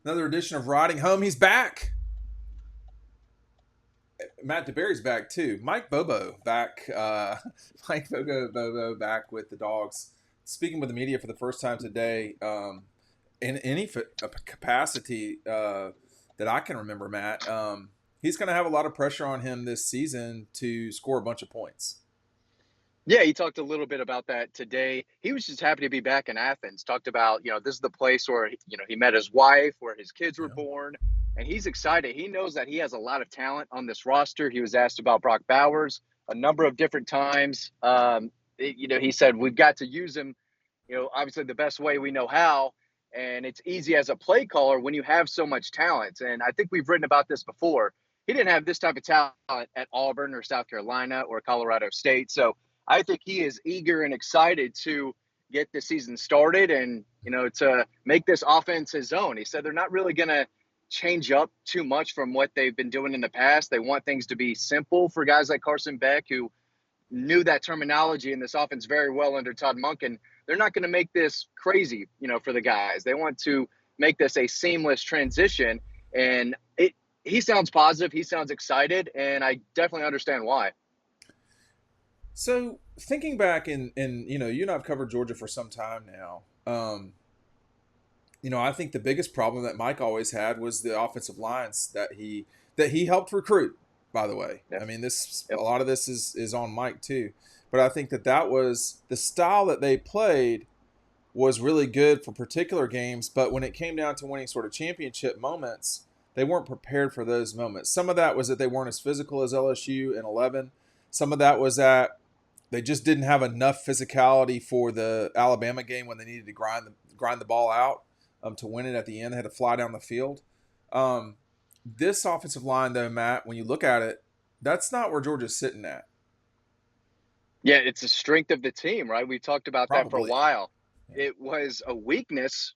Another edition of Riding Home. He's back. Matt DeBerry's back too. Mike Bobo back. Mike Bobo back with the dogs. Speaking with the media for the first time today, in any capacity that I can remember, Matt. He's going to have a lot of pressure on him this season to score a bunch of points. Yeah, he talked a little bit about that today. He was just happy to be back in Athens. Talked about, this is the place where, he met his wife, where his kids were Yeah. born, and he's excited. He knows that he has a lot of talent on this roster. He was asked about Brock Bowers a number of different times. He said, we've got to use him, obviously the best way we know how. And it's easy as a play caller when you have so much talent. And I think we've written about this before. He didn't have this type of talent at Auburn or South Carolina or Colorado State. So I think he is eager and excited to get the season started and, to make this offense his own. He said they're not really going to change up too much from what they've been doing in the past. They want things to be simple for guys like Carson Beck, who knew that terminology in this offense very well under Todd Monken. They're not going to make this crazy, for the guys. They want to make this a seamless transition. And he sounds positive. He sounds excited. And I definitely understand why. So thinking back and you and I've covered Georgia for some time now. I think the biggest problem that Mike always had was the offensive lines that he helped recruit. By the way, Yeah. I mean a Yep. lot of this is on Mike too, but I think that was the style that they played was really good for particular games. But when it came down to winning sort of championship moments, they weren't prepared for those moments. Some of that was that they weren't as physical as LSU in 11. Some of that was that they just didn't have enough physicality for the Alabama game when they needed to grind the ball out to win it at the end. They had to fly down the field. Um, this offensive line, though, Matt, when you look at it, that's not where Georgia's sitting at. Yeah, it's the strength of the team, right? We talked about that for a Probably. while. Yeah. It was a weakness,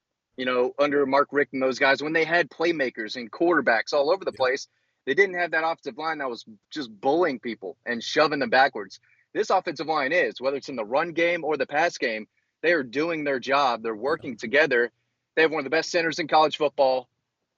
under Mark Richt and those guys when they had playmakers and quarterbacks all over the Yeah. place. They didn't have that offensive line that was just bullying people and shoving them backwards. This offensive line is, whether it's in the run game or the pass game, they are doing their job. They're Yeah. working together. They have one of the best centers in college football.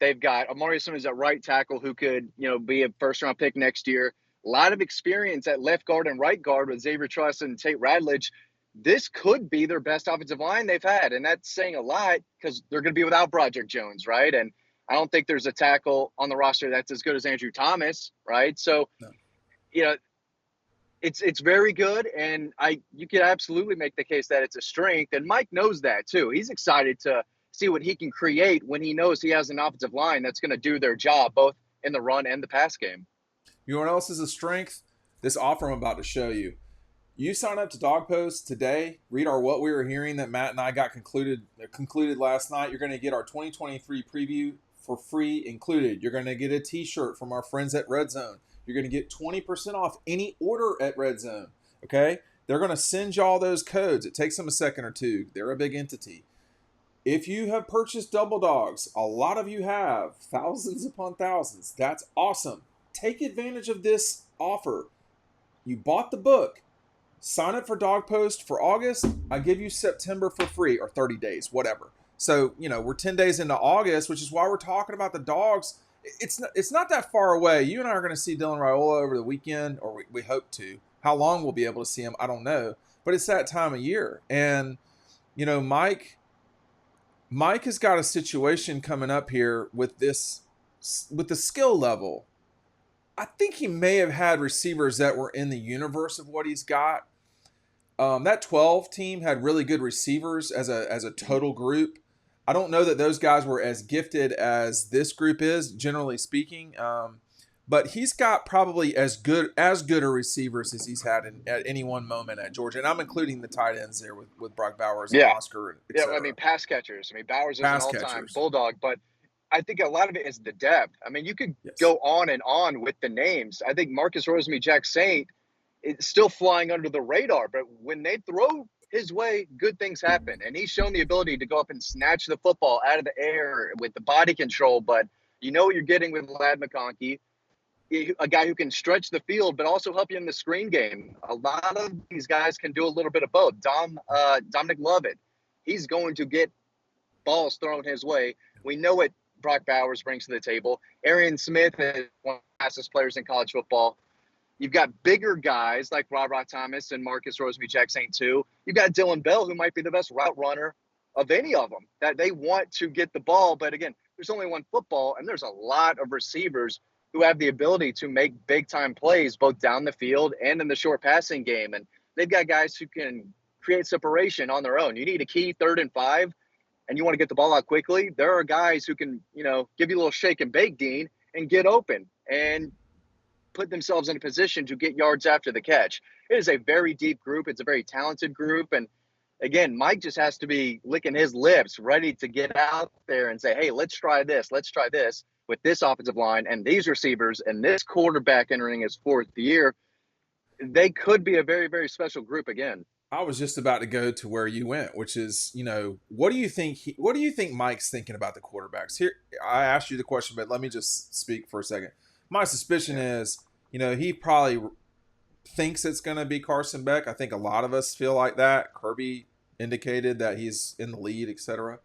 They've got Amari Simmons at right tackle who could, be a first round pick next year. A lot of experience at left guard and right guard with Xavier Truss and Tate Radledge. This could be their best offensive line they've had. And that's saying a lot because they're going to be without Broderick Jones, right? And I don't think there's a tackle on the roster that's as good as Andrew Thomas, right? So, No. you know, it's very good, and you could absolutely make the case that it's a strength, and Mike knows that too. He's excited to see what he can create when he knows he has an offensive line that's going to do their job both in the run and the pass game. You know what else is a strength? This offer I'm about to show you. You sign up to Dog Post today. Read our What We Were Hearing that Matt and I got concluded last night. You're going to get our 2023 preview for free included. You're going to get a T-shirt from our friends at Red Zone. You're going to get 20% off any order at Red Zone. Okay? They're going to send you all those codes. It takes them a second or two. They're a big entity. If you have purchased Double Dogs, a lot of you have, thousands upon thousands. That's awesome. Take advantage of this offer. You bought the book. Sign up for Dog Post for August. I give you September for free, or 30 days, whatever. So, we're 10 days into August, which is why we're talking about the dogs. It's not that far away. You and I are going to see Dylan Raiola over the weekend, or we hope to. How long we'll be able to see him, I don't know. But it's that time of year. And, Mike has got a situation coming up here with the skill level. I think he may have had receivers that were in the universe of what he's got. That 12 team had really good receivers as a total group. I don't know that those guys were as gifted as this group is, generally speaking. But he's got probably as good a receivers as he's had at any one moment at Georgia. And I'm including the tight ends there with Brock Bowers and Yeah. Oscar, et Yeah, I cetera. mean, pass catchers. I mean, Bowers is an Pass all-time catchers. bulldog, but I think a lot of it is the depth. I mean, you could Yes. go on and on with the names. I think Marcus Rosemy, Jack Saint, it's still flying under the radar, but when they throw his way, good things happen. And he's shown the ability to go up and snatch the football out of the air with the body control. But you know what you're getting with Lad McConkey, a guy who can stretch the field, but also help you in the screen game. A lot of these guys can do a little bit of both. Dominic Lovett, he's going to get balls thrown his way. We know what Brock Bowers brings to the table. Arian Smith is one of the fastest players in college football. You've got bigger guys like Rob Thomas and Marcus Rosemy-Jacksaint too. You've got Dylan Bell, who might be the best route runner of any of them, that they want to get the ball. But again, there's only one football, and there's a lot of receivers who have the ability to make big-time plays both down the field and in the short passing game. And they've got guys who can create separation on their own. You need a key 3rd and 5, and you want to get the ball out quickly. There are guys who can, give you a little shake and bake, Dean, and get open and put themselves in a position to get yards after the catch. It is a very deep group. It's a very talented group. And again, Mike just has to be licking his lips, ready to get out there and say, hey, let's try this. Let's try this with this offensive line and these receivers and this quarterback entering his 4th year. They could be a very, very special group again. I was just about to go to where you went, which is, what do you think Mike's thinking about the quarterbacks? Here, I asked you the question, but let me just speak for a second. My suspicion is, he probably thinks it's going to be Carson Beck. I think a lot of us feel like that. Kirby indicated that he's in the lead, etc.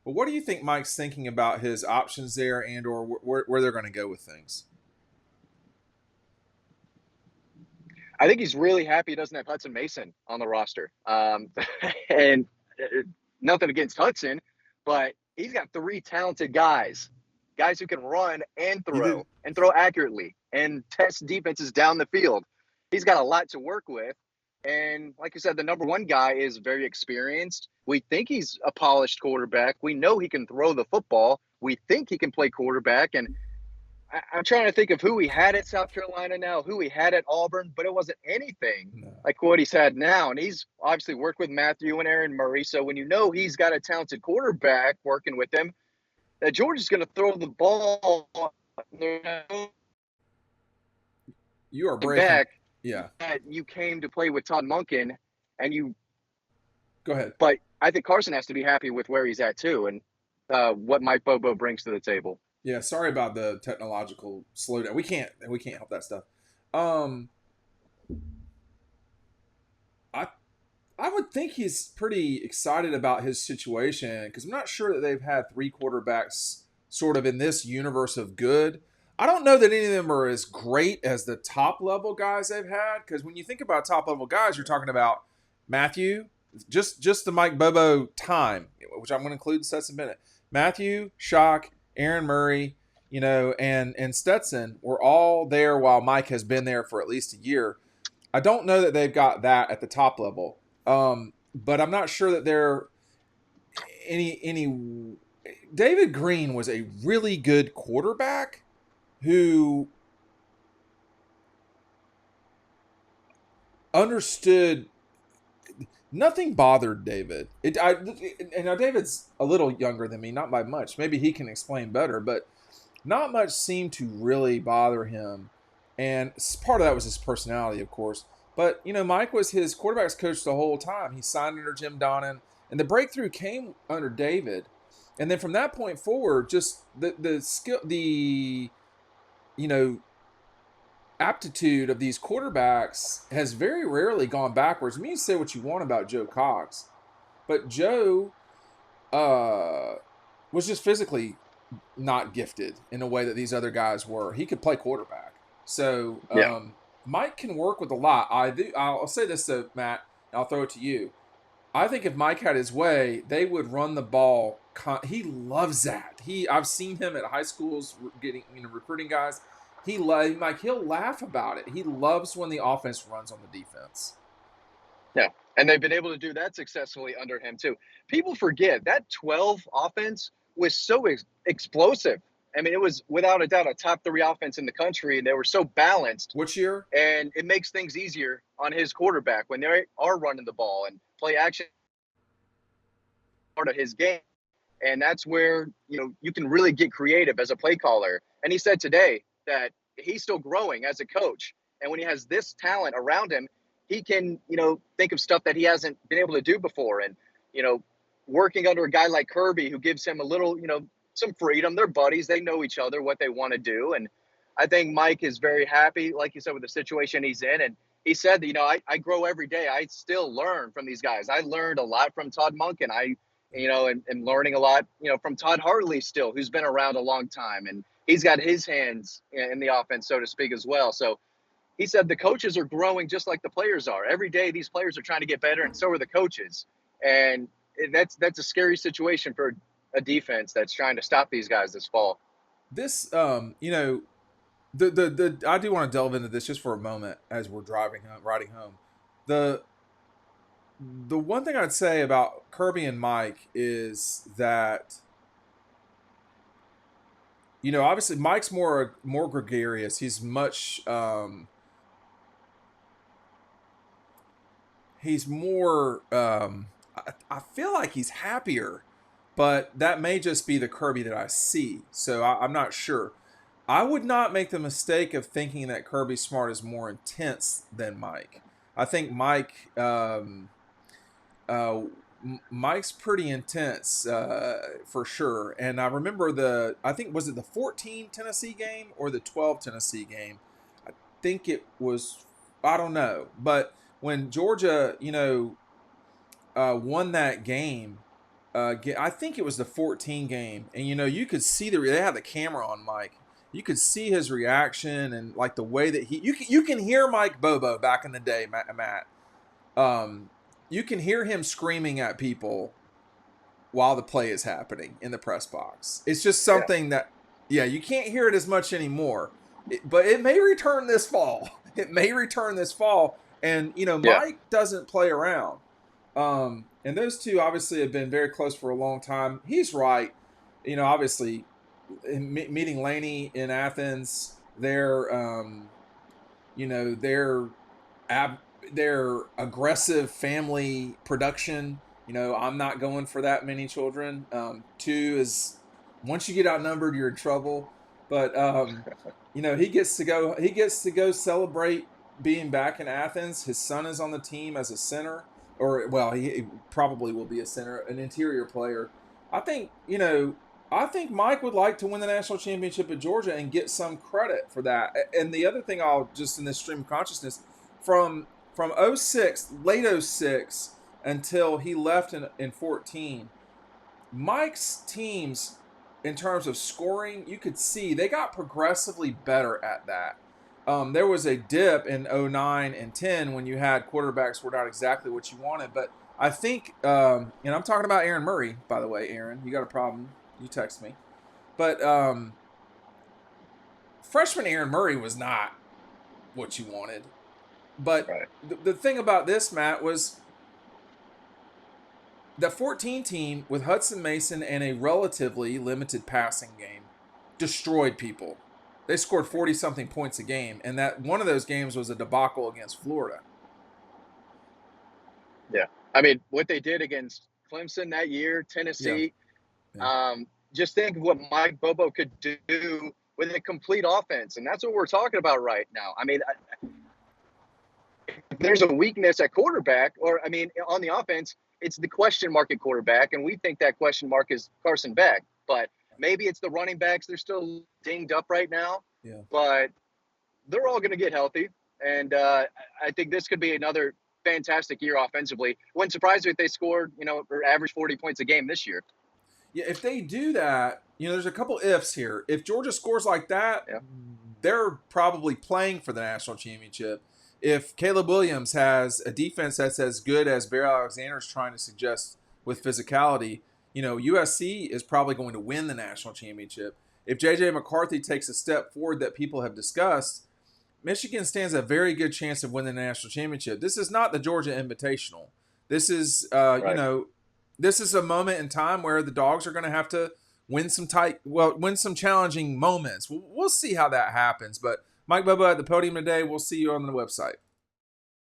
But what do you think Mike's thinking about his options there and or where they're going to go with things? I think he's really happy he doesn't have Hudson Mason on the roster. And nothing against Hudson, but he's got 3 talented guys who can run and throw accurately and test defenses down the field. He's got a lot to work with. And like you said, the number 1 guy is very experienced. We think he's a polished quarterback. We know he can throw the football. We think he can play quarterback. And I'm trying to think of who he had at South Carolina now, who he had at Auburn, but it wasn't anything like what he's had now. And he's obviously worked with Matthew and Aaron Murray. So when he's got a talented quarterback working with him, that Georgia's going to throw the ball. You are breaking. Back. Yeah. You came to play with Todd Monken, and you. Go ahead. But I think Carson has to be happy with where he's at too, and what Mike Bobo brings to the table. Yeah, sorry about the technological slowdown. We can't help that stuff. I would think he's pretty excited about his situation because I'm not sure that they've had 3 quarterbacks sort of in this universe of good. I don't know that any of them are as great as the top level guys they've had, because when you think about top level guys, you're talking about Matthew, just the Mike Bobo time, which I'm going to include in sets in a minute. Matthew, Shock, Aaron Murray, and Stetson were all there while Mike has been there for at least a year. I don't know that they've got that at the top level, but I'm not sure that they're any. David Green was a really good quarterback who understood. Nothing bothered David. And now David's a little younger than me, not by much. Maybe he can explain better, but not much seemed to really bother him. And part of that was his personality, of course. But, Mike was his quarterback's coach the whole time. He signed under Jim Donnan, and the breakthrough came under David. And then from that point forward, just the skill, aptitude of these quarterbacks has very rarely gone backwards. I mean, you say what you want about Joe Cox, but Joe was just physically not gifted in a way that these other guys were. He could play quarterback. So Mike can work with a lot. I'll say this to Matt, and I'll throw it to you. I think if Mike had his way, they would run the ball. He loves that. I've seen him at high schools getting recruiting guys. He'll laugh about it. He loves when the offense runs on the defense. Yeah, and they've been able to do that successfully under him too. People forget that 12 offense was so explosive. I mean, it was without a doubt a top 3 offense in the country, and they were so balanced. Which year? And it makes things easier on his quarterback when they are running the ball and play action part of his game. And that's where, you can really get creative as a play caller. And he said today that he's still growing as a coach. And when he has this talent around him, he can, think of stuff that he hasn't been able to do before. And, working under a guy like Kirby, who gives him a little, some freedom. They're buddies. They know each other, what they want to do. And I think Mike is very happy, like you said, with the situation he's in. And he said that, I grow every day. I still learn from these guys. I learned a lot from Todd Monken. I and learning a lot, from Todd Hartley still, who's been around a long time, and he's got his hands in the offense, so to speak, as well. So he said the coaches are growing just like the players are. Every day, these players are trying to get better, and so are the coaches. And that's a scary situation for a defense that's trying to stop these guys this fall. This, I do want to delve into this just for a moment as we're riding home. The one thing I'd say about Kirby and Mike is that, obviously Mike's more gregarious. He's much he's more I feel like he's happier, but that may just be the Kirby that I see. So I'm not sure. I would not make the mistake of thinking that Kirby Smart is more intense than Mike. I think Mike's pretty intense for sure. And I remember I think, was it the 14 Tennessee game or the 12 Tennessee game? I think it was, I don't know. But when Georgia, won that game, I think it was the 14 game. And, you could see they had the camera on Mike. You could see his reaction and like the way that you can hear Mike Bobo back in the day, Matt. You can hear him screaming at people while the play is happening in the press box. It's just something that, you can't hear it as much anymore. But it may return this fall. And, Mike doesn't play around. And those two obviously have been very close for a long time. He's right. Obviously, meeting Laney in Athens, their aggressive family production. I'm not going for that many children. 2 is, once you get outnumbered, you're in trouble. But he gets to go celebrate being back in Athens. His son is on the team as a center, or he probably will be a center, an interior player. I think Mike would like to win the national championship at Georgia and get some credit for that. And the other thing, I'll just, in this stream of consciousness, from 06, late 06 until he left in 14, Mike's teams, in terms of scoring, you could see they got progressively better at that. There was a dip in 09 and 10 when you had quarterbacks were not exactly what you wanted. But I think, and I'm talking about Aaron Murray, by the way, Aaron, you got a problem, you text me. But freshman Aaron Murray was not what you wanted. But right. The thing about this, Matt, was the 14 team with Hudson Mason and a relatively limited passing game destroyed people. They scored 40-something points a game, and that one of those games was a debacle against Florida. Yeah. I mean, what they did against Clemson that year, Tennessee, just think of what Mike Bobo could do with a complete offense, and that's what we're talking about right now. I mean, if there's a weakness at quarterback, on the offense, it's the question mark at quarterback, and we think that question mark is Carson Beck. But maybe it's the running backs. They're still dinged up right now, but they're all going to get healthy. And I think this could be another fantastic year offensively. Wouldn't surprise me if they scored, or average 40 points a game this year. Yeah, if they do that, there's a couple ifs here. If Georgia scores like that, they're probably playing for the national championship. If Caleb Williams has a defense that's as good as Barry Alexander's trying to suggest with physicality, USC is probably going to win the national championship. If J.J. McCarthy takes a step forward that people have discussed, Michigan stands a very good chance of winning the national championship. This is not the Georgia Invitational. This is, this is a moment in time where the Dogs are going to have to win some challenging moments. We'll see how that happens. But Mike Bobo at the podium today. We'll see you on the website.